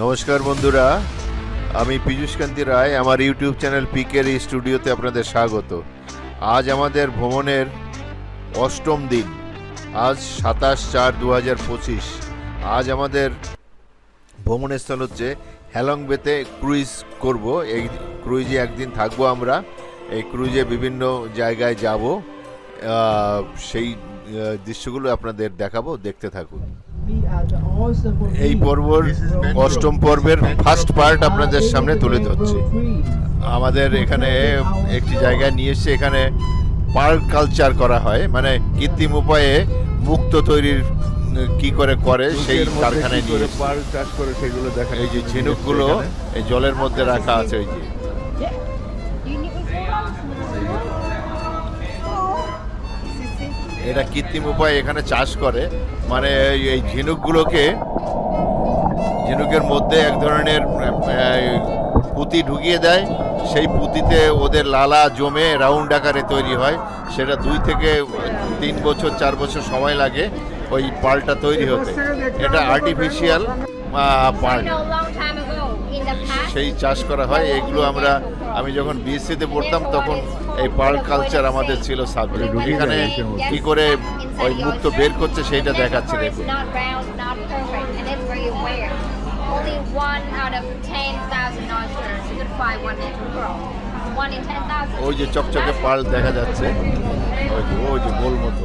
নমস্কার বন্ধুরা, আমি পীযূষ কান্তি রায়। আমার ইউটিউব চ্যানেল পিকের স্টুডিওতে আপনাদের স্বাগত। আজ আমাদের ভ্রমণের অষ্টম দিন। আজ 27/4/2025। আজ আমাদের ভ্রমণের স্থল হচ্ছে হ্যালং বেতে ক্রুইজ করব। এই ক্রুইজে একদিন থাকবো আমরা। এই ক্রুইজে বিভিন্ন জায়গায় যাব, সেই দৃশ্যগুলো আপনাদের দেখাবো, দেখতে থাকুন। এই পর্বর অষ্টম পর্বের ফার্স্ট পার্ট আপনাদের সামনে তুলে ধরছি। আমাদের এখানে একটি জায়গায় নিয়ে এসে এখানে পার্ল কালচার করা হয়, মানে কৃত্রিম উপায়ে মুক্ত তৈরির কি করে সেই কারখানায় নিয়ে পার্ল চাষ করে সেগুলো দেখা। এই যে ঝিনুকগুলো এই জলের মধ্যে রাখা আছে। ওই যে এটা কৃত্রিম উপায়ে এখানে চাষ করে, মানে এই ঝিনুকের মধ্যে এক ধরনের পুঁতি ঢুকিয়ে দেয়। সেই পুঁতিতে ওদের লালা জমে রাউন্ড আকারে তৈরি হয়। সেটা 2 থেকে 3 বছর 4 বছর সময় লাগে ওই পালটা তৈরি হতে। এটা আর্টিফিশিয়াল পাল, সেই চাষ করা হয়। এগুলো আমি যখন বিএসসিতে পড়তাম তখন এই পার্ল কালচার আমাদের ছিল সাবজেক্ট। এখানে কি করে ওই মুক্ত বের করছে সেইটা দেখাচ্ছে, দেখুন। ওই যে চকচকে পার্ল দেখা যাচ্ছে, ওই যে গোল মতো।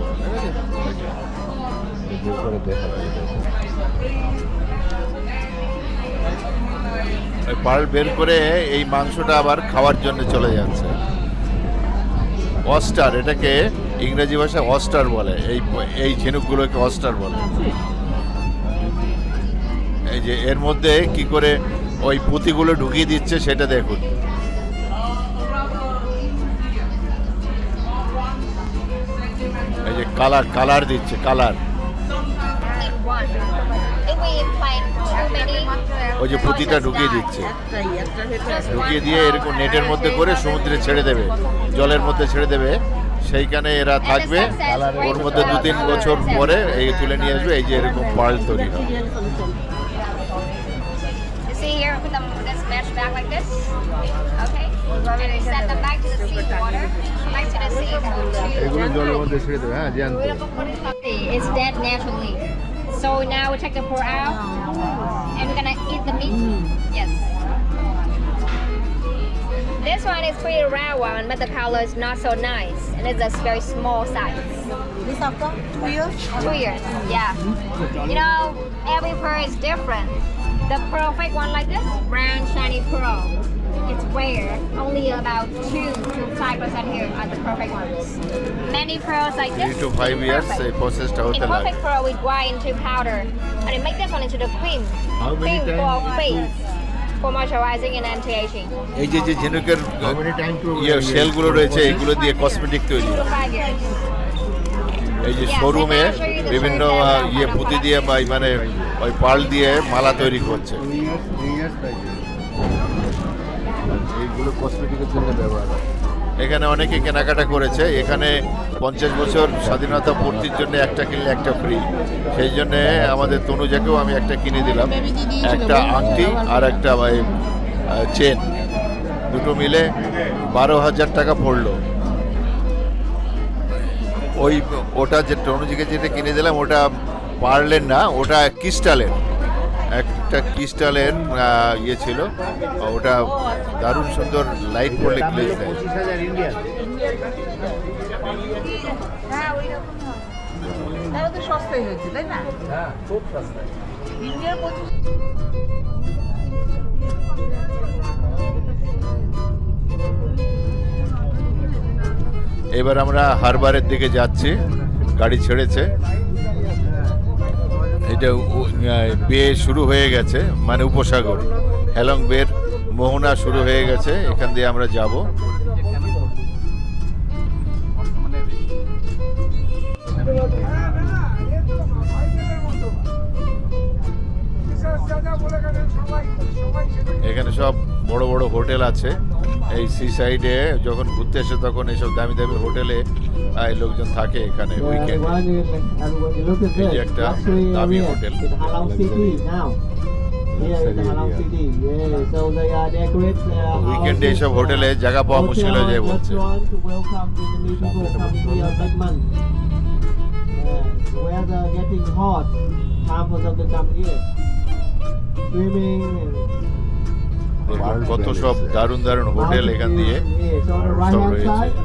পার্ল বের করে এই মাংসটা আবার খাওয়ার জন্য চলে যাচ্ছে। অস্টার, এটাকে ইংরেজি ভাষায় অস্টার বলে। এই ঝিনুকগুলোকে অস্টার বলে। এই যে এর মধ্যে কি করে ওই পুঁতিগুলো ঢুকিয়ে দিচ্ছে সেটা দেখুন। এই যে কালার দিচ্ছে, কালার। ওই যে পুঁতিটা ঢুকিয়ে দিচ্ছে, ঢুকিয়ে দিয়ে এরকম নেটের মধ্যে করে সমুদ্রে ছেড়ে দেবে, জলের মধ্যে ছেড়ে দেবে। সেইখানে এরা থাকবে। ওর মধ্যে 2-3 বছর পরে এই তুলে নিয়ে আসবে। এই যে এরকম পার্ল তৈরি হয়। এগুলো জলের মধ্যে ছেড়ে দেবে। হ্যাঁ, জানতো। It's dead naturally. So now we take the pearl out and we're gonna eat the meat. Yes. This one is pretty rare one, but the color is not so nice, and it's a very small size. This after 2 years? 2 years, yeah. You know, every pearl is different. The perfect one like this, brown shiny pearl, it's rare. Only about 2 to 5% here are the perfect ones. Many pearls like this. 3 to 5 years এই প্রসেসটা হতে In লাগে। perfect pearl, we grind into powder and we make this one into the cream. How many Cream for times? face, for moisturizing and anti-aging. এই যে ঝিনুকের How many time to শেলগুলো রয়েছে, এগুলো দিয়ে কসমেটিক তৈরি 2 হয়। to 5 years. এই যে শোরুমে বিভিন্ন পুঁতি দিয়ে মানে ওই পার্ল দিয়ে মালা তৈরি করছে। 3 years এইগুলো কসমেটিকের জন্য ব্যবহার হয়। এখানে অনেকে কেনাকাটা করেছে। এখানে 50 বছর স্বাধীনতা পূর্তির জন্য একটা কিনলে একটা ফ্রি। সেই জন্য আমাদের তনুজাকেও আমি একটা কিনে দিলাম, একটা আংটি আর একটা চেন, দুটো মিলে 12,000 টাকা পড়লো। ওটা যে তনুজিকে যেটা কিনে দিলাম ওটা পার্লের না, ওটা ক্রিস্টালের। একটা ক্রিস্টালের ইয়ে ছিল, ওটা দারুণ সুন্দর, লাইট পড়লে গ্লেজ দেয়। 25,000 ইন্ডিয়ান। তাহলে তো সস্তাই হয়েছে, তাই না? হ্যাঁ, খুব সস্তা। ইন্ডিয়ার 25। এবার আমরা হারবারের দিকে যাচ্ছি, গাড়ি ছেড়েছে। এটা বে শুরু হয়ে গেছে, মানে উপসাগর হ্যালং বের মোহনা শুরু হয়ে গেছে। এখান দিয়ে আমরা যাব। এখানে সব বড় বড় হোটেল আছে। এই সি সাইডে যখন ঘুরতে আসে তখন এইসব দামি দামি হোটেলে লোকজন থাকে এখানে উইকেন্ড। এই যে একটা দামি hotel. luxury Halong area. City. Yeah, so they decorate উইকেন্ডে এইসব হোটেলে জায়গা পাওয়া মুশকিল হয়ে যায় বলছে। restaurant to welcome the new people coming here big month. Weather getting hot, time for them to come here. Swimming and দেখুন কত সব দারুণ দারুণ হোটেল এখান দিয়ে Yes, on the right সব hand রয়েছে। side.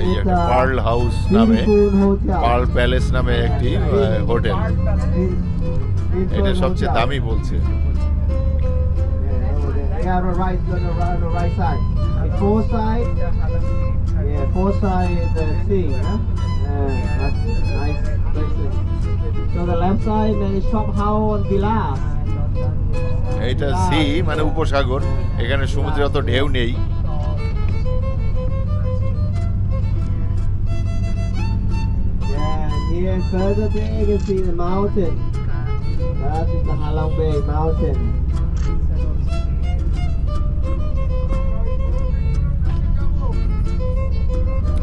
এই যে it's একটা a পার্ল হাউস নামে, beautiful hotel. পার্ল প্যালেস নামে একটি হোটেল, It's এটা a সবচেয়ে hotel. দামি বলছে। Yeah, on the right side. It's four side. Yeah, four side the sea. Huh? That's nice places. So the left side there is shop house and villas. এইটা C মানে উপসাগর, এখানে সমুদ্রে অত ঢেউ নেই। Yeah, and here further there you can see the mountain. That is the Halong Bay mountain.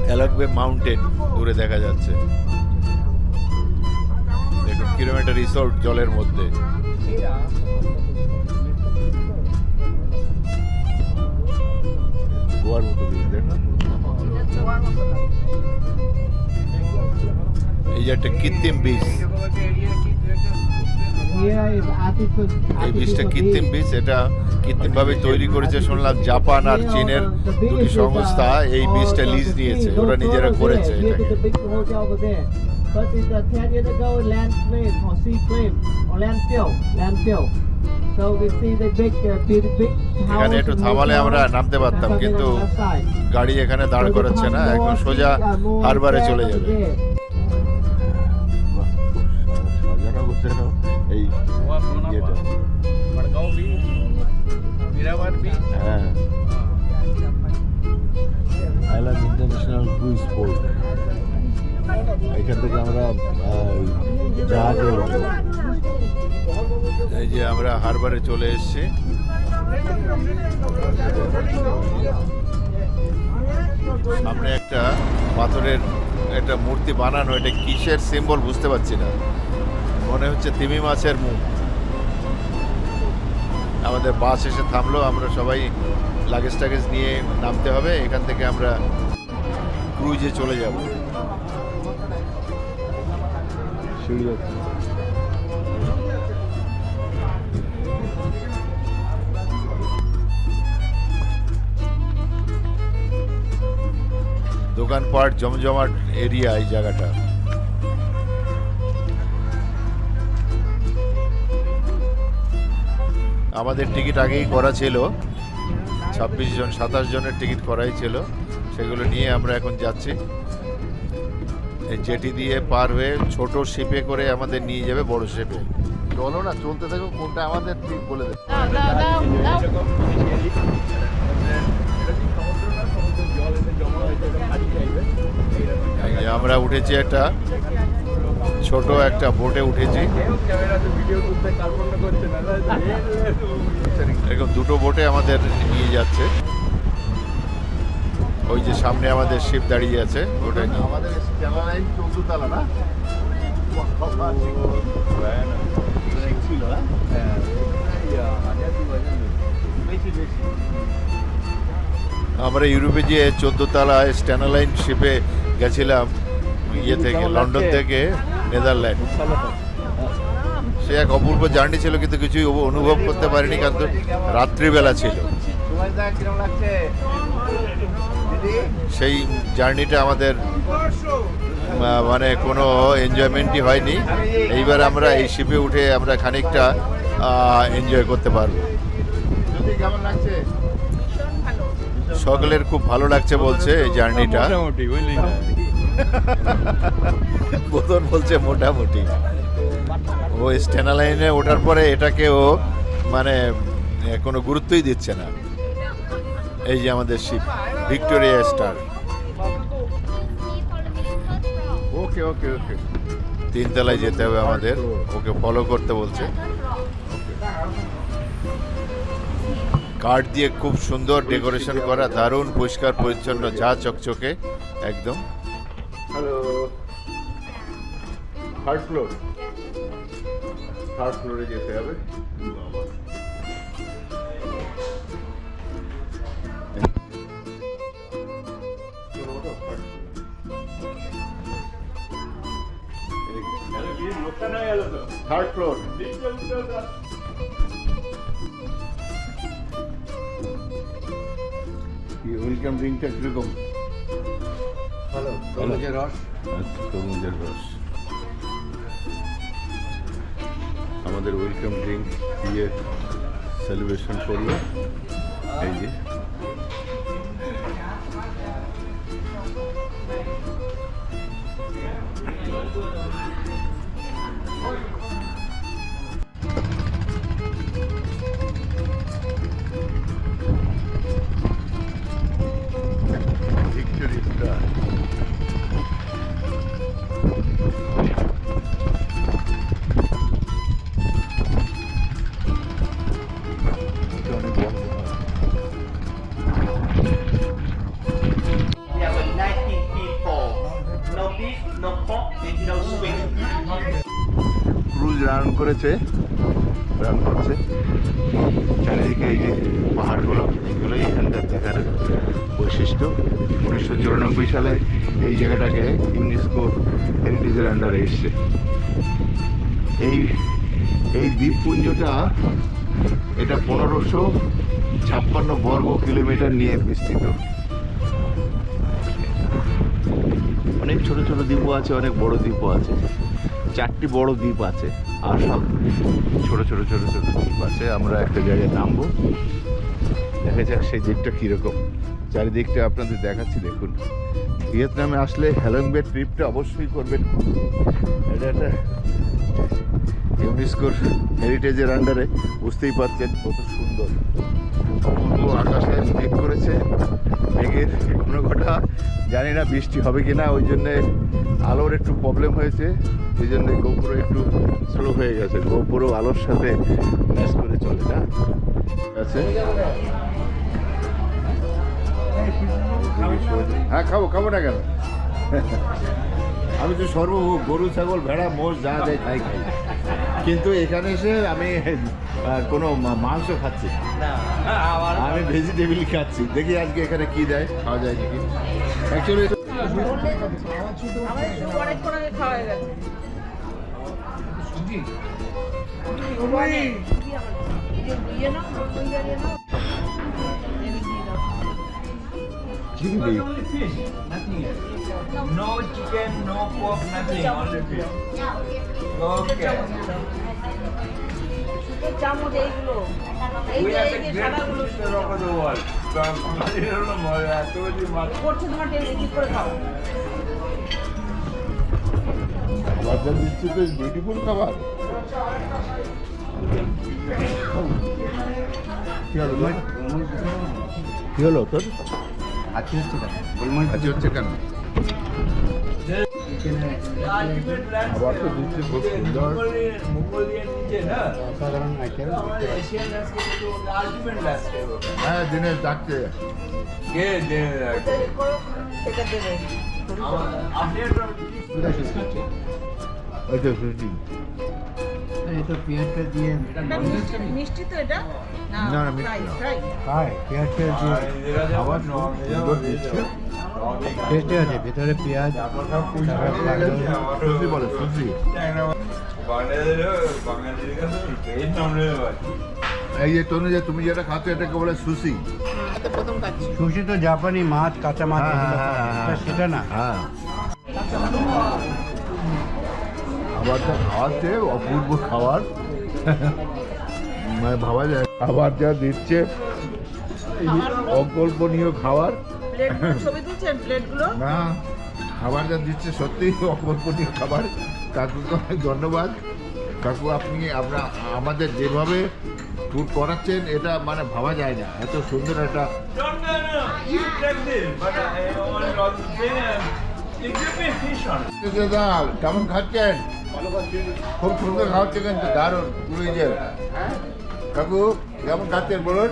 Halong Bay mountain দূরে দেখা যাচ্ছে। দেখুন কিরকম একটা রিসোর্ট জলের মধ্যে। গোয়ার মতো বীজ দেখুন। এই যে একটা কৃত্রিম বীজ, Here is এই বীজটা কৃত্রিম বীজ, এটা কৃত্রিমভাবে তৈরি করেছে শুনলাম জাপান আর চীনের দুটি সংস্থা এই বীজটা লিজ নিয়েছে, ওরা নিজেরা করেছে এটাকে। But it's 10 years ago landslide or sea claim or landfill. So we see the big এখানে একটু থামালে আমরা নামতে পারতাম, কিন্তু গাড়ি এখানে দাঁড় করাচ্ছে না, একদম সোজা হারবারে চলে যাবে। সাজানো গোছানো এই ইয়েটা। হ্যাঁ, আইল্যান্ড ইন্টারন্যাশনাল ক্রুজ পোর্ট। এখান থেকে আমরা জাহাজে উঠবো। এই যে আমরা হারবারে চলে এসেছি। সামনে একটা পাথরের একটা মূর্তি বানানো, এটা কিসের সিম্বল বুঝতে পারছি না, মনে হচ্ছে তিমি মাছের মুখ। আমাদের বাস এসে থামলো, আমরা সবাই লাগেজ টাগেজ নিয়ে নামতে হবে, এখান থেকে আমরা ক্রুজে চলে যাব। সিঁড়ি আছে। দোকানপাট জমজমাট এরিয়া এই জায়গাটা। আমাদের টিকিট আগেই করা ছিল, 26 জন 27 জনের টিকিট করাই ছিল, সেগুলো নিয়ে আমরা এখন যাচ্ছি। এই জেটি দিয়ে পার হয়ে ছোট শিপে করে আমাদের নিয়ে যাবে বড় শিপে। চলো না, চলতে থাকো, কোনটা আমাদের ঠিক বলে দেবে। এই যে আমরা উঠেছি একটা ছোট একটা বোটে উঠেছি, এরকম দুটো বোটে আমাদের নিয়ে যাচ্ছে। ওই যে সামনে আমাদের শিপ দাঁড়িয়ে আছে, ওটা নিয়ে আমাদের চ্যানেল লাইন 14 তলা না ছিল না। আমরা ইউরোপে যে 14 তলায় স্ট্যানালাইন শিপে গেছিলাম ইয়ে থেকে, লন্ডন থেকে নেদারল্যান্ড। সে এক অপূর্ব জার্নি ছিল, কিন্তু কিছুই অনুভব করতে পারিনি, কারণ রাত্রিবেলা ছিল। সেই জার্নিটা আমাদের মানে কোনো এনজয়মেন্টই হয়নি। এইবার আমরা এই শিপে উঠে আমরা খানিকটা এনজয় করতে পারবো। কেমন লাগছে? সকলের খুব ভালো লাগছে বলছে এই জার্নিটা। বোতন বলছে মোটামুটি। ও স্ট্যানা লাইনে ওঠার পরে এটাকে ও মানে কোনো গুরুত্বই দিচ্ছে না। এই যে আমাদের শিপ ভিক্টোরিয়া স্টার। ওকে ওকে ওকে, 3 তলায় যেতে হবে আমাদের, ওকে ফলো করতে বলছে। কাঠ দিয়ে খুব সুন্দর ডেকোরেশন করা, দারুণ পরিষ্কার পরিচ্ছন্ন, যা চকচকে একদম। হ্যালো, থার্ড ফ্লোরে যেতে হবে। Third floor. ওয়েলকাম ড্রিঙ্কটা কিরকম? ভালো তরমুজের রস। আচ্ছা, তরমুজের রস। আমাদের ওয়েলকাম ড্রিঙ্ক দিয়ে সেলিব্রেশন করলো। এই যে victory star. We have 19 people. No beef, no pork, and no sweet. Cruise run করছে। চারিদিকে এই যে পাহাড়গুলো, এগুলোই এখানকার দেখার বৈশিষ্ট্য। 1994 সালে এই জায়গাটাকে ইউনেস্কো হেরিটেজের আন্ডারে এসছে। এই দ্বীপপুঞ্জটা এটা 1556 বর্গ কিলোমিটার নিয়ে বিস্তৃত। অনেক ছোট ছোট দ্বীপও আছে, অনেক বড় দ্বীপও আছে। 4টি বড় দ্বীপ আছে আর সব ছোট ছোট ছোট ছোট দ্বীপ আছে। আমরা একটা জায়গায় নামবো, দেখা যাক সেই দ্বীপটা কীরকম। চারিদিকটা আপনাদের দেখাচ্ছি, দেখুন। ভিয়েতনামে আসলে হ্যালং বে ট্রিপটা অবশ্যই করবেন। এটা একটা ইউনেস্কোর হেরিটেজের আন্ডারে, বুঝতেই পারছেন কত সুন্দর। অপূর্ব আকাশে মেঘ করেছে, মেঘের কোনো ঘটা জানি না বৃষ্টি হবে কি না, ওই জন্যে আলোর একটু প্রবলেম হয়েছে, এই জন্যে গোপুরো একটু স্লো হয়ে গেছে। গোপুরো আলোর সাথে ম্যাচ করে চলে না আছে। হ্যাঁ, খাবো না কেন? আমি তো সর্বভোগ, গরু ছাগল ভেড়া মোষ যা যায় তাই খাই, কিন্তু এখানে এসে আমি কোনো মাংস খাচ্ছি না, আমি ভেজিটেবিল খাচ্ছি। দেখি আজকে এখানে কি দেয়, খাওয়া যায় নাকি। অ্যাকচুয়ালি আমাদের সুগার এক করে খাওয়া হয়ে গেছে। ইয়ে না, ইয়ে না। চিনি দিই। No chicken, no pork, nothing, only fish. Okay. চামচ এইগুলো, এই We যে are এই the যে সাদাগুলো greatest of the world. From করছে, তোমার টেবিলে ঠিক করে খাও। লজ্জা দিচ্ছি তো, বিউটিফুল খাবার। কি হলো তোর? আচ্ছা হচ্ছে কেন? আজ হচ্ছে কেন? আবার তো দিচ্ছে খুব সুন্দর। Mongolian region, huh? অসাধারণ আইটেম। আমাদের Asian landscape is the ultimate landscape. হ্যাঁ, দিনেশ ডাকছে। কে দে এটা করো, এটা দেবে। আপনি ওই তো সুজি। এই তো পেঁয়াজটা দিয়ে এটা মিষ্টি তো এটা? না, না, মিষ্টি ফ্রাই, না। ফ্রাই। খায়, পেঁয়াজটা দিয়ে আবার সুন্দর দিচ্ছে। টেস্টে আছে, ভেতরে পেঁয়াজ, সুজি বলে, সুজি। এই যে তনুজা, তুমি যেটা খাচ্ছ এটাকে বলে সুশি। এটা প্রথম খাচ্ছি। সুশি তো জাপানি মাছ, কাঁচা মাছ, এটা সেটা না। হ্যাঁ, খাবারটা খাওয়াচ্ছে অপূর্ব খাবার, মানে ভাবা যায়। খাবার যা দিচ্ছে অকল্পনীয় খাবার। প্লেটগুলো ছবি তুলছেন, প্লেটগুলো? না, খাবার যা দিচ্ছে সত্যিই অকল্পনীয় খাবার। কাকুকে অনেক ধন্যবাদ। কাকু, আপনি আমাদের যেভাবে ট্যুর করাচ্ছেন, এটা মানে ভাবা যায় না, এত সুন্দর একটা। কেমন খাচ্ছেন? খুব সুন্দর খাওয়াচ্ছে কিন্তু, দারুণ ট্যুরিজম। কাকু কেমন খাচ্ছেন বলুন?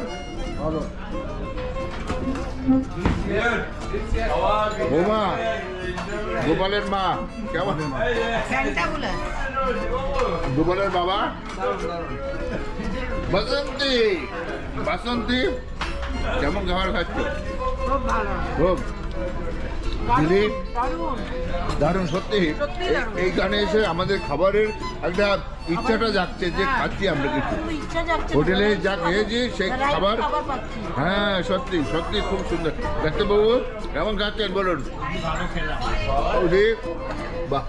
বৌমা, গোপালের মা কেমন? গোপালের বাবা বাসন্তী, বাসন্তী কেমন খাবার খাচ্ছ? খুব ভালো। খুব দিলীপ, দারুণ। দারুণ সত্যি। সত্যি দারুণ। এইখানে এসে আমাদের খাবারের একটা ইচ্ছাটা জাগছে যে খাচ্ছি আমরা কিছু ইচ্ছা যাচ্ছে হোটেলে যা খেয়েছি সেই খাবার পাচ্ছি হ্যাঁ সত্যি সত্যি খুব সুন্দর ডাক্তারবাবু কেমন খাচ্ছেন বলুন ওরে বাহ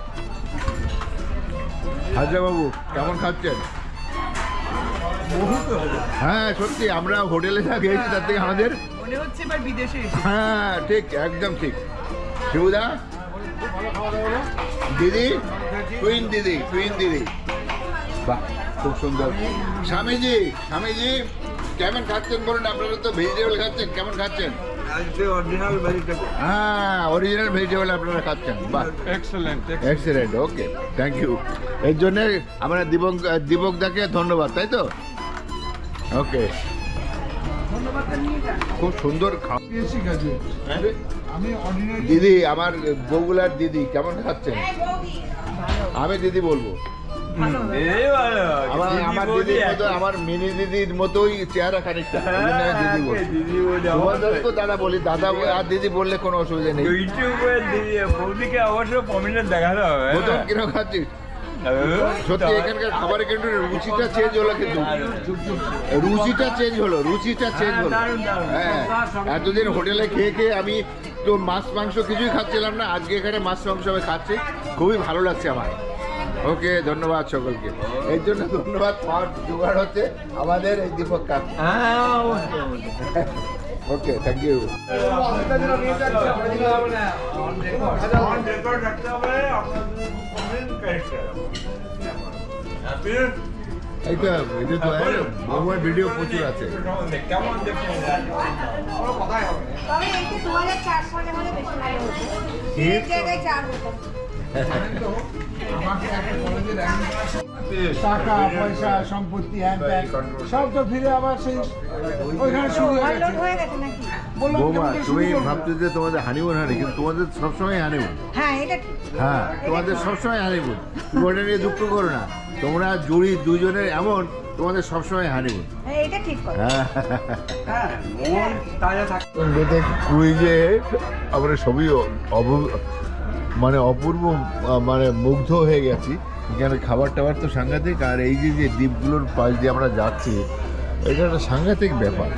হাজরাবাবু কেমন খাচ্ছেন হ্যাঁ সত্যি আমরা হোটেলে যা খেয়েছি তার থেকে আমাদের মনে হচ্ছে এবার বিদেশে হ্যাঁ ঠিক একদম ঠিক শিবুদা দিদি টুইন দিদি বাহ খুব সুন্দর স্বামীজি কেমন খাচ্ছেন বলুন আপনারা তো ভেজিটেবল খাচ্ছেন কেমন খাচ্ছেন original vegetable. হ্যাঁ অরিজিনাল ভেজিটেবল আপনারা খাচ্ছেন বাহ এক্সেলেন্ট ওকে থ্যাংক ইউ এর জন্য আমরা দীপকদাকে ধন্যবাদ তাই তো ওকে খুব সুন্দর দিদি আমার বগুলার দিদি কেমন খাচ্ছেন আমি দিদি বলবো আমার দিদির মতো আমার মিনি দিদির মতোই চেহারা খানিকটা ওই জন্য আমি দিদি বলছি তোমাদেরকে দাদা বলি দাদা আর দিদি বললে কোনো অসুবিধা নেই ইউটিউবে বৌদিকে অবশ্য প্রমিনেন্ট দেখাতে হবে প্রথম কিরম খাচ্ছিস সত্যি এখানকার খাবারের কিন্তু রুচিটা চেঞ্জ হলো কিন্তু রুচিটা চেঞ্জ হলো হ্যাঁ এতদিন হোটেলে খেয়ে আমি তো মাছ মাংস কিছুই খাচ্ছিলাম না আজকে এখানে মাছ মাংস আমি খাচ্ছি খুবই ভালো লাগছে আমার ওকে ধন্যবাদ সকলকে এর জন্য ধন্যবাদ পাওয়ার জোগাড় হচ্ছে আমাদের এই Deepak cup okay thank you এইটা এটা তো আমার ভিডিও প্রচুর আছে কেমন দেখছেন তবে একটু 2004 সালে হলে বেশি ভালো হতো এই জায়গায় 4 হতো টাকা পয়সা সম্পত্তি হ্যান ত্যান সব তো ফিরে আবার সেই ওইখানে শুরু হয়ে গেছে হয়ে গেছে নাকি বললাম বৌমা কেমন তুমি শুরু করবো? ভাবছো যে তোমাদের হানিমুন হানি কিন্তু তোমাদের সবসময় হানিমুন হ্যাঁ এটা ঠিক হ্যাঁ তোমাদের সবসময় হানিমুন তুমি ওটা নিয়ে দুঃখ করো না তোমরা জুড়ি দুজনের এমন তোমাদের সবসময় হানিমুন হ্যাঁ এটা ঠিক কথা হ্যাঁ মন তাজা থাকে ক্রুইজে আমরা সবই মানে অপূর্ব মানে মুগ্ধ হয়ে গেছি এখানে খাবার টাবার তো সাংঘাতিক আর এই যে দ্বীপগুলোর পাশ দিয়ে আমরা যাচ্ছি এটা একটা সাংঘাতিক ব্যাপার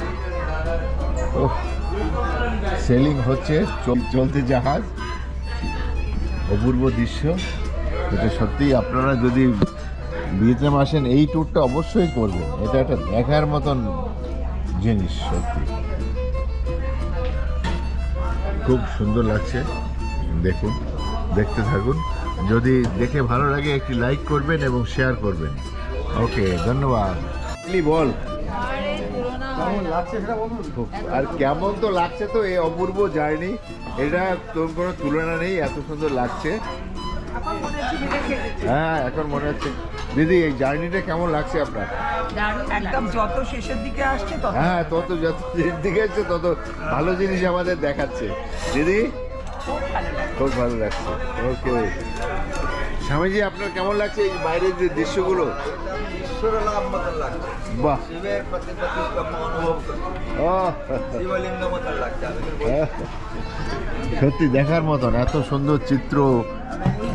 সেলিং হচ্ছে চলতে জাহাজ অপূর্ব দৃশ্য এটা সত্যিই আপনারা যদি ভিয়েতনাম আসেন এই ট্যুরটা অবশ্যই করবেন এটা একটা দেখার মতন জিনিস সত্যি খুব সুন্দর লাগছে দেখুন দেখতে থাকুন যদি দেখে ভালো লাগে একটি লাইক করবেন এবং শেয়ার করবেন ওকে ধন্যবাদ বল আর কেমন তো লাগছে তো এই অপূর্ব জার্নি এটা তোর কোনো তুলনা নেই এত সুন্দর লাগছে হ্যাঁ এখন মনে হচ্ছে দিদি এই জার্নিটা কেমন লাগছে আপনার একদম যত শেষের দিকে আসছে তত হ্যাঁ তত যত দিকে আসছে তত ভালো জিনিস আমাদের দেখাচ্ছে দিদি খুব ভালো লাগছে ওকে স্বামীজি আপনার কেমন লাগছে এই বাইরের যে দৃশ্যগুলো ঈশ্বর লাভ মতন লাগছে বাহ শিবের প্রতি অনুভব ও শিবলিঙ্গ মতন লাগছে সত্যি দেখার মতন এত সুন্দর চিত্র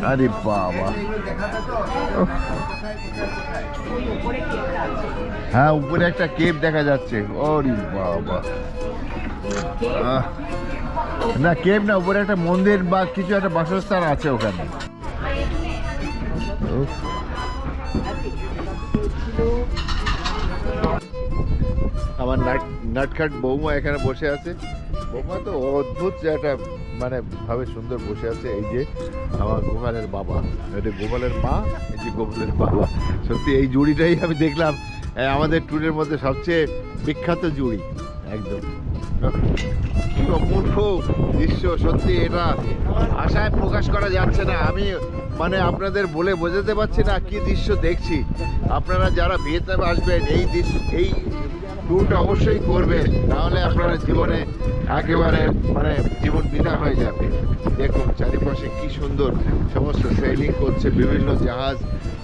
আরে বাবা হ্যাঁ উপরে একটা কেভ দেখা যাচ্ছে ওরে বাবা না কেভ না উপরে একটা মন্দির বা কিছু একটা বাসস্থান আছে ওখানে আমার নাটখাট বৌমা এখানে বসে আছে বৌমা তো অদ্ভুত একটা মানে ভাবে সুন্দর বসে আছে এই যে আমার গোপালের বাবা এটা গোপালের মা এই যে গোপালের বাবা সত্যি এই জুড়িটাই আমি দেখলাম আমাদের ট্যুরের মধ্যে সবচেয়ে বিখ্যাত জুড়ি একদম কি অপূর্ব দৃশ্য সত্যি এটা আশায় প্রকাশ করা যাচ্ছে না আমি মানে আপনাদের বলে বোঝাতে পারছি না কি দৃশ্য দেখছি আপনারা যারা ভিয়েতনামে আসবেন এই ট্যুরটা অবশ্যই করবেন নাহলে আপনারা জীবনে একেবারে মানে জীবন বিনা হয়ে যাবে দেখুন চারিপাশে কি সুন্দর সমস্ত সেলিং করছে বিভিন্ন জাহাজ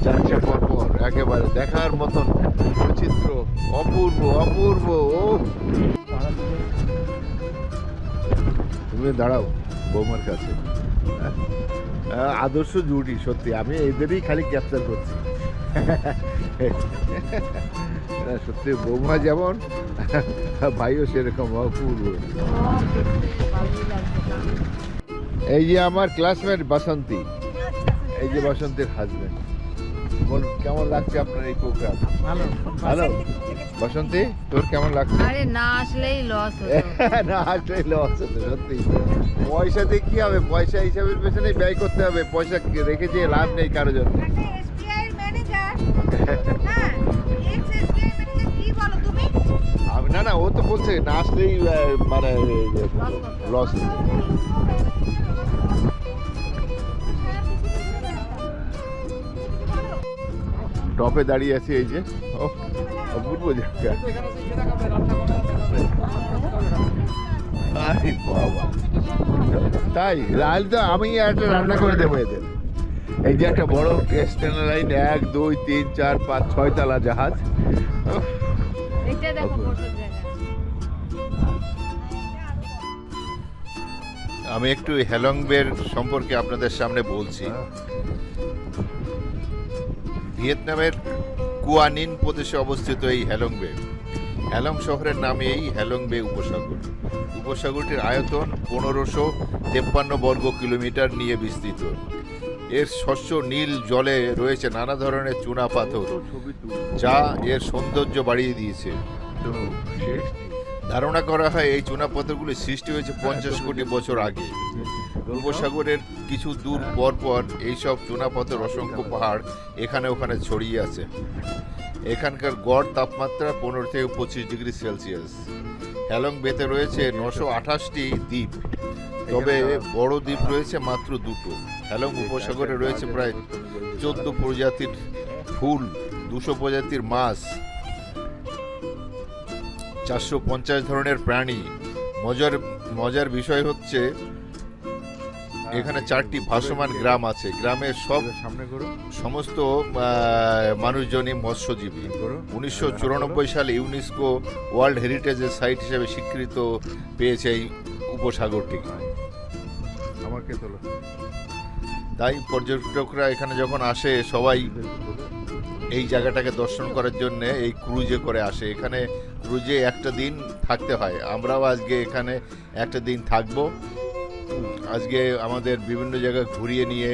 যাচ্ছে পরপর একেবারে দেখার মতন চিত্র অপূর্ব অপূর্ব ও তুমি দাঁড়াও বৌমার কাছে আদর্শ জুটি সত্যি আমি এদেরই খালি ক্যাপচার করছি না, সত্যি বৌমা যেমন ভাইও সেরকম অপূর্ব। এই যে আমার ক্লাসমেট বাসন্তী, এই যে বাসন্তীর হাজবেন্ড। কেমন লাগছে আপনার এই প্রোগ্রাম? ভালো। ভালো। বাসন্তী, তোর কেমন লাগছে? আরে না আসলেই লস না আসলে লস হতো সত্যি। পয়সা দিয়ে কি হবে? পয়সা হিসাবের পেছনে ব্যয় করতে হবে, পয়সা রেখে দিয়ে লাভ নেই কারোর জন্য। এসবিআই ম্যানেজার হ্যাঁ এক্স এসবিআই ম্যানেজার কি বলো তুমি? না না, ও তো বলছে না আসলেই মানে লস। টপে দাঁড়িয়ে আছি, এই যে অপূর্ব জায়গা। আরে বাবা, তাই লাল তো আমি একটা রান্না করে দেবো এদের। এই যে একটা বড় স্ট্যান্ডার্ড লাইন, 1 2 3 4 5 6 তলা জাহাজ। এটা দেখো বসার জায়গা। আমি একটু হেলং বের সম্পর্কে আপনাদের সামনে বলছি। ভিয়েতনামের কুয়ানিন প্রদেশে অবস্থিত এই হেলং বে। হেলং শহরের নামে এই হেলং বে উপসাগর। উপসাগরটির আয়তন 1553 বর্গ কিলোমিটার নিয়ে বিস্তৃত। এর স্বচ্ছ নীল জলে রয়েছে নানা ধরনের চুনা পাথর, যা এর সৌন্দর্য বাড়িয়ে দিয়েছে। ধারণা করা হয় এই চুনা পাথরগুলি সৃষ্টি হয়েছে 50 কোটি বছর আগে। উপসাগরের কিছু দূর পর পর এইসব চুনাপাথর অসংখ্য পাহাড় এখানে ওখানে ছড়িয়ে আছে। এখানকার গড় তাপমাত্রা 15 থেকে 25 ডিগ্রি সেলসিয়াস। হেলং বেতে রয়েছে 928টি দ্বীপ, তবে বড় দ্বীপ রয়েছে মাত্র 2টো। হেলং উপসাগরে রয়েছে প্রায় 14 প্রজাতির ফুল, 200 প্রজাতির মাছ, 450 ধরনের প্রাণী। মজার বিষয় হচ্ছে এখানে 4টি ভাসমান গ্রাম আছে। গ্রামের সমস্ত মানুষজনই মৎস্যজীবী। 1994 সালে ইউনেস্কো ওয়ার্ল্ড হেরিটেজ সাইট হিসেবে স্বীকৃত পেয়েছে এই উপসাগরটি। তাই পর্যটকরা এখানে যখন আসে সবাই এই জায়গাটাকে দর্শন করার জন্য এই ক্রুজে করে আসে। এখানে ক্রুজে একটা দিন থাকতে হয়। আমরাও আজকে এখানে একটা দিন থাকবো। আজকে আমাদের বিভিন্ন জায়গায় ঘুরিয়ে নিয়ে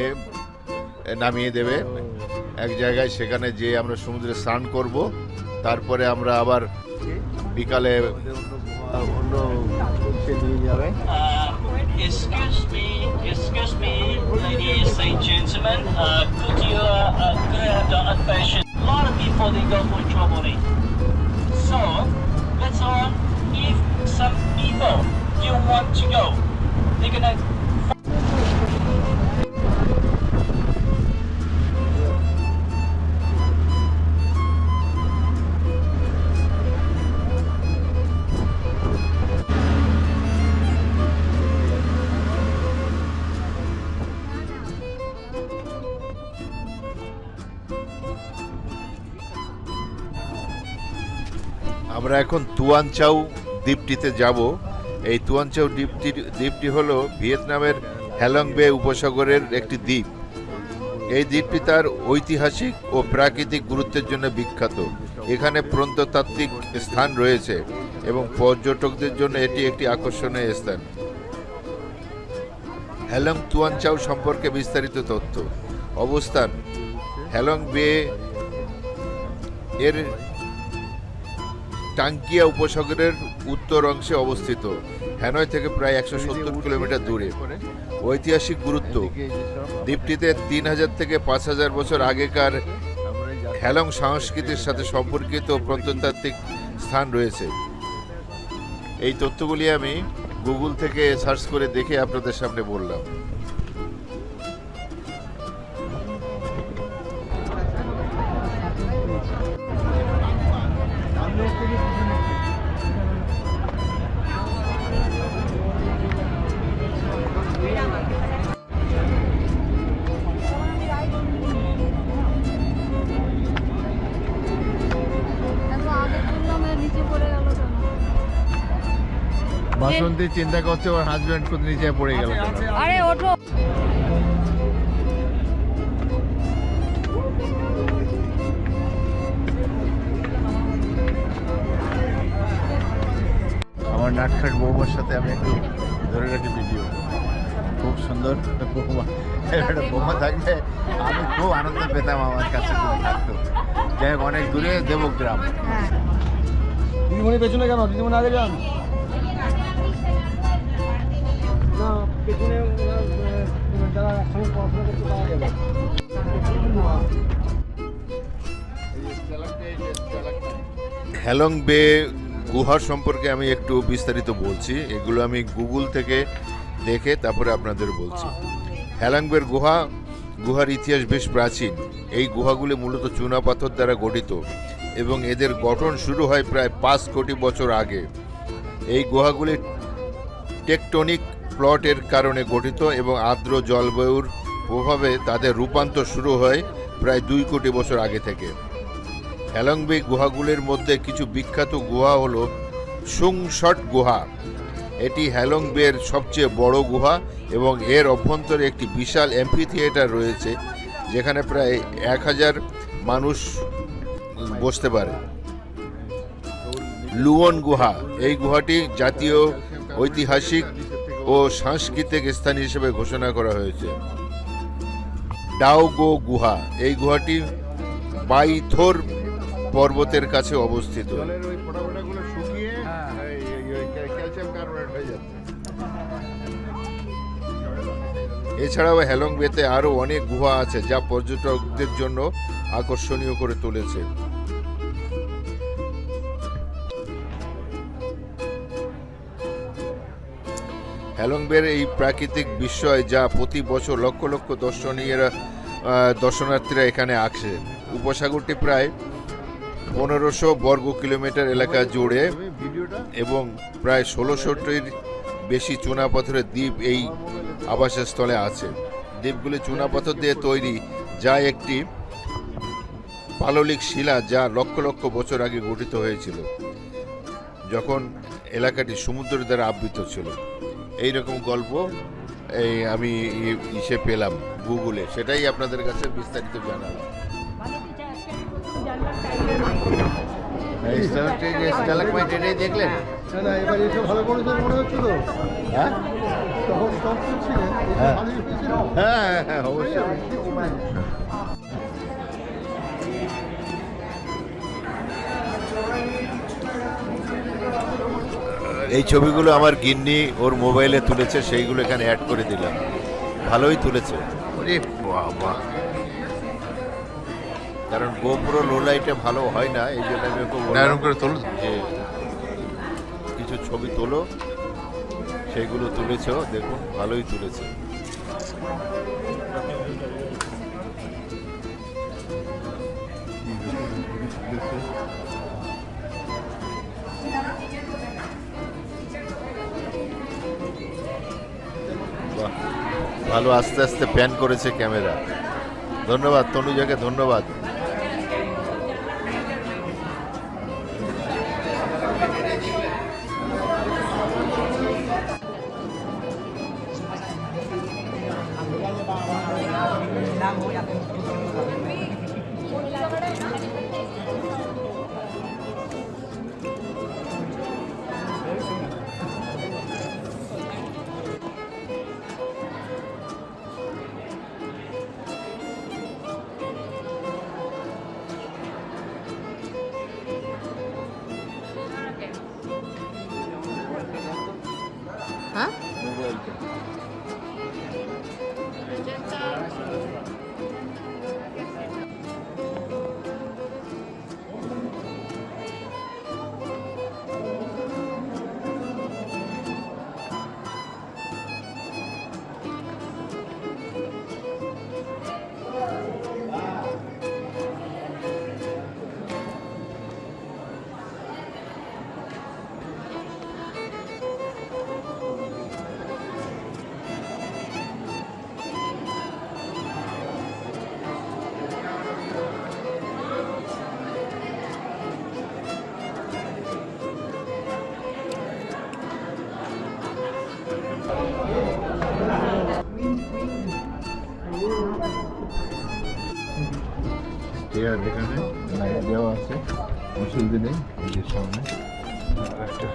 নামিয়ে দেবে এক জায়গায়, সেখানে যেয়ে আমরা সমুদ্রে স্নান করব। তারপরে আমরা আবার বিকালে অন্য নিয়ে যাবে। Excuse me, ladies and gentlemen. Could you have the attention? A lot of people they go for traveling. So let's on. If some people you want to go, they're gonna. আমরা এখন তুয়ানচাও দ্বীপটিতে যাব। এই তুয়ানচাও দ্বীপটি হলো ভিয়েতনামের হেলং বে উপসাগরের একটি দ্বীপ। এই দ্বীপটি তার ঐতিহাসিক ও প্রাকৃতিক গুরুত্বের জন্য বিখ্যাত। এখানে প্রত্নতাত্ত্বিক স্থান রয়েছে এবং পর্যটকদের জন্য এটি একটি আকর্ষণীয় স্থান। হেলং তুয়ানচাও সম্পর্কে বিস্তারিত তথ্য। অবস্থান: হেলং বে এর টাঙ্কিয়া উপসাগরের উত্তর অংশে অবস্থিত, হ্যানয় থেকে প্রায় 170 কিলোমিটার দূরে। ঐতিহাসিক গুরুত্ব: দ্বীপটিতে 3000 থেকে 5000 বছর আগেকার হেলং সংস্কৃতির সাথে সম্পর্কিত প্রত্নতাত্ত্বিক স্থান রয়েছে। এই তথ্যগুলি আমি গুগল থেকে সার্চ করে দেখে আপনাদের সামনে বললাম। বাসন্তী চিন্তা করছে ওর হাজবেন্ড কোথায় নিচে পড়ে গেল। আরে ওঠো। আমার নাটখাট বৌমার সাথে আমি একটু ধরে রাখি ভিডিও। খুব সুন্দর বৌমা, একটা বৌমা থাকলে আমি খুব আনন্দ পেতাম, আমার কাছে খুব থাকতো। যাই হোক, অনেক দূরে দেবগ্রাম। হ্যাঁ দিদিমণি পেছনে কেন? দিদিমণি আগে যান। না, পেছনে যারা একসঙ্গে পড়াশোনা করতে পাওয়া যাবে। হ্যালং বে গুহার সম্পর্কে আমি একটু বিস্তারিত বলছি। এগুলো আমি গুগল থেকে দেখে তারপরে আপনাদের বলছি। হ্যালং বের গুহার ইতিহাস বেশ প্রাচীন। এই গুহাগুলি মূলত চুনাপাথর দ্বারা গঠিত এবং এদের গঠন শুরু হয় প্রায় 5 কোটি বছর আগে। এই গুহাগুলি টেকটনিক প্লটের কারণে গঠিত এবং আর্দ্র জলবায়ুর প্রভাবে তাদের রূপান্তর শুরু হয় প্রায় 2 কোটি বছর আগে থেকে। হ্যালং বে গুহাগুলির মধ্যে কিছু বিখ্যাত গুহা হলো সুংশট গুহা। এটি হ্যালং বের সবচেয়ে বড় গুহা এবং এর অভ্যন্তরে একটি বিশাল অ্যাম্ফিথিয়েটার রয়েছে যেখানে প্রায় 1000 মানুষ বসতে পারে। লুওন গুহা, এই গুহাটি জাতীয় ঐতিহাসিক ও সাংস্কৃতিক স্থান হিসেবে ঘোষণা করা হয়েছে। ডাওগো গুহা, এই গুহাটি বাইথোর পর্বতের কাছে অবস্থিত। এছাড়াও হ্যালং বেতে আরো অনেক গুহা আছে যা পর্যটকদের জন্য আকর্ষণীয় করে তুলেছে। হ্যালং বের এই প্রাকৃতিক বিস্ময় যা প্রতি বছর লক্ষ লক্ষ দর্শনার্থীরা এখানে আসে। উপসাগরটি প্রায় 1500 বর্গ কিলোমিটার এলাকা জুড়ে এবং প্রায় 1600টির বেশি চুনাপাথরের দ্বীপ এই আবাসস্থলে আছে। দ্বীপগুলি চুনাপাথর দিয়ে তৈরি, যা একটি পাললিক শিলা যা লক্ষ লক্ষ বছর আগে গঠিত হয়েছিল যখন এলাকাটি সমুদ্রের দ্বারা আবৃত ছিল। এই রকম গল্প আমি পেলাম গুগলে, সেটাই আপনাদের কাছে বিস্তারিত জানালাম। দেখলেন? না, এবার এসে ভালো করেছেন মনে হচ্ছে তো। হ্যাঁ তখন কমপ্লিট ছিলেন, হ্যাঁ। ভালোই হয়েছিল। হ্যাঁ, অবশ্যই। এই ছবিগুলো আমার গিন্নি ওর মোবাইলে তুলেছে, সেইগুলো এখানে অ্যাড করে দিলাম। ভালোই তুলেছে। ওরে বাবা, কারণ গোপ্রো লো লাইটে ভালো হয় না, এই জন্য আমি ওকে বললাম করে তোলো, যে কিছু ছবি তোলো। সেইগুলো তুলেছো, দেখুন ভালোই তুলেছে। ভালো আস্তে আস্তে প্যান করেছে ক্যামেরা। ধন্যবাদ তনুজাকে, ধন্যবাদ। হ্যাঁ এখানে দেওয়া আছে, অসুবিধা নেই। এই যে সামনে একটা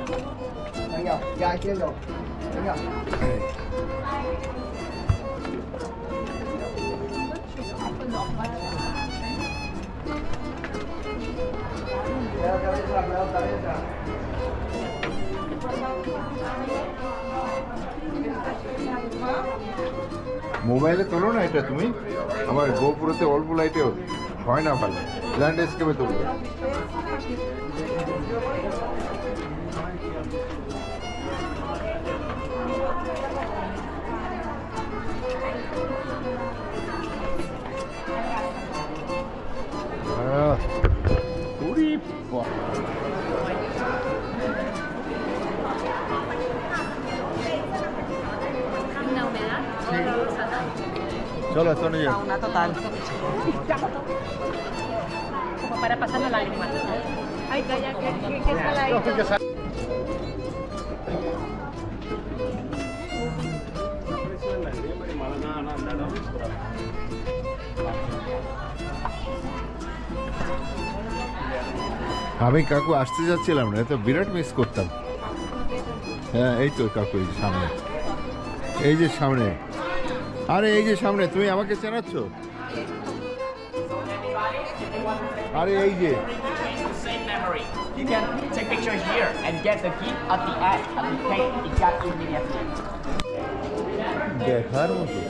মোবাইলে তোলো না এটা তুমি, আমার গোপুরতে অল্প লাইটেও হয় না ভালো, ল্যান্ডস্কেপে তুলবে। উরি বাবা। চলো চলে যাও। Una total. Como para pasar la lágrima. Ay, calla, que saladito. আমি কাকু আসতে যাচ্ছিলাম না, তো বিরাট মিস করতাম। হ্যাঁ এই তো কাকু, এই যে সামনে, এই যে সামনে, আরে এই যে সামনে, তুমি আমাকে চেনাচ্ছ? আরে এই যে Same memory. You can take picture here and get the gift at the end of the cake it got immediately. দেখার মতো।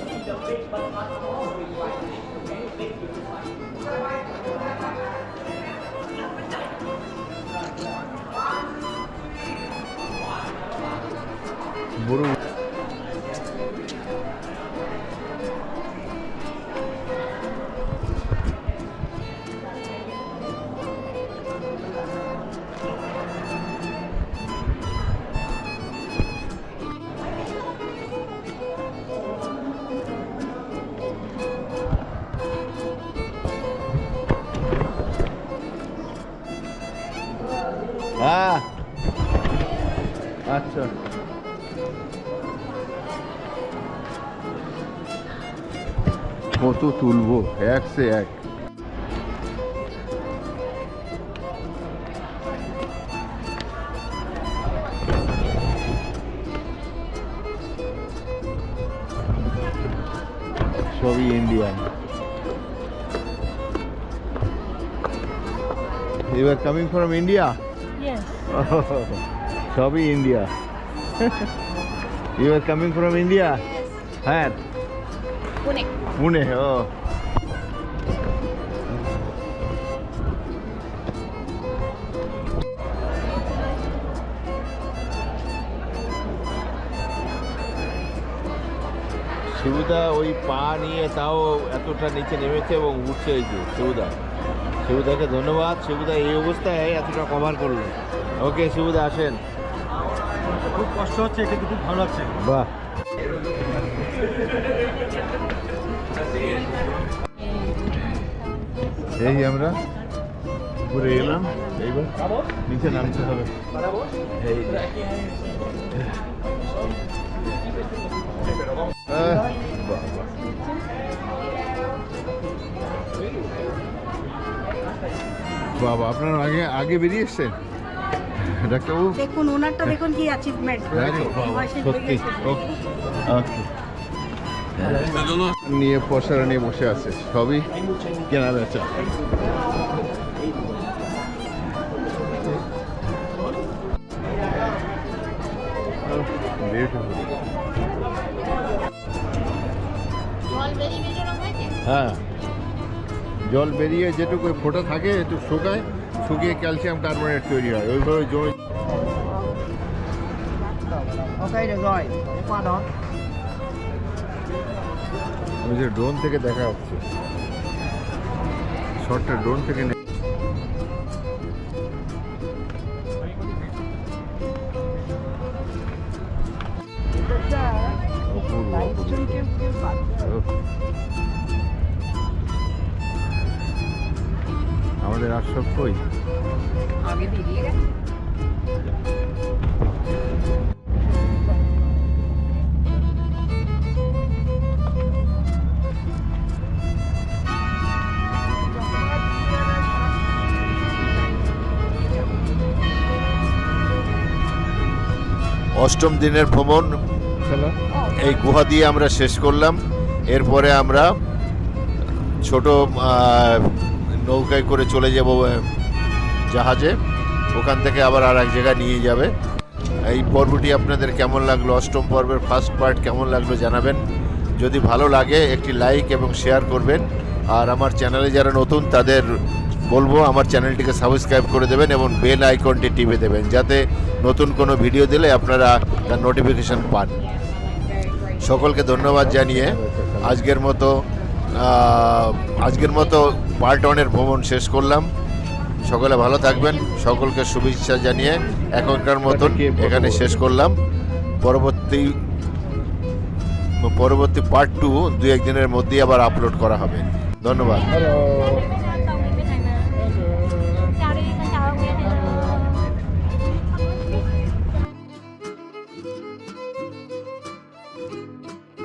বড় হ্যাঁ আচ্ছা, কত তুলবো এক সে এক। সবই Indian. You are coming from India? Yes. সবই India. You are coming from India? হ্যাঁ Pune. পুনে। ও শিবুদা ওই পা নিয়ে তাও এতটা নিচে নেমেছে এবং উঠছে। এই যে শিবুদা, শিবুদাকে ধন্যবাদ। শিবুদা এই অবস্থায় এতটা কভার করলো। ওকে শিবুদা আসেন। খুব কষ্ট হচ্ছে কিন্তু খুব ভালো লাগছে। বাহ, এই আমরা ঘুরে এলাম, এইবার নিচে নামতে হবে। এই যে। বাহ, বাহ। বাবা আপনার আগে আগে বেরিয়ে এসছেন ডাক্তারবাবু? দেখুন ওনারটা দেখুন কি অ্যাচিভমেন্ট। সত্যি। ওকে ওকে, নিয়ে পয়সাটা নিয়ে বসে আছে, সবই কেনা বেচা। হ্যাঁ, জল বেরিয়ে যেটুকু ফোঁটা থাকে একটু শুকায়, শুকিয়ে ক্যালসিয়াম কার্বনেট তৈরি হয়, ওইভাবে জমে। Ok được rồi, qua đó. ওই যে ড্রোন থেকে দেখা যাচ্ছে, শটটা ড্রোন থেকে অপূর্ব, অপূর্ব। আমাদের আশরাফ কই? आगे दीजिएगा. অষ্টম দিনের ভ্রমণ এই গুহা দিয়ে আমরা শেষ করলাম। এরপরে আমরা ছোট নৌকায় করে চলে যাব জাহাজে, ওখান থেকে আবার আর এক জায়গায় নিয়ে যাবে। এই পর্বটি আপনাদের কেমন লাগলো, অষ্টম পর্বের ফার্স্ট পার্ট কেমন লাগলো জানাবেন। যদি ভালো লাগে একটি লাইক এবং শেয়ার করবেন। আর আমার চ্যানেলে যারা নতুন তাদের বলবো আমার চ্যানেলটিকে সাবস্ক্রাইব করে দেবেন এবং বেল আইকনটি টিপে দেবেন, যাতে নতুন কোনো ভিডিও দিলে আপনারা তার নোটিফিকেশন পান। সকলকে ধন্যবাদ জানিয়ে আজকের মতো পার্ট 1-এর ভ্রমণ শেষ করলাম। সকলে ভালো থাকবেন, সকলকে শুভেচ্ছা জানিয়ে এখনকার মতন এখানে শেষ করলাম। পরবর্তী পার্ট 2 2-1 দিনের মধ্যেই আবার আপলোড করা হবে। ধন্যবাদ।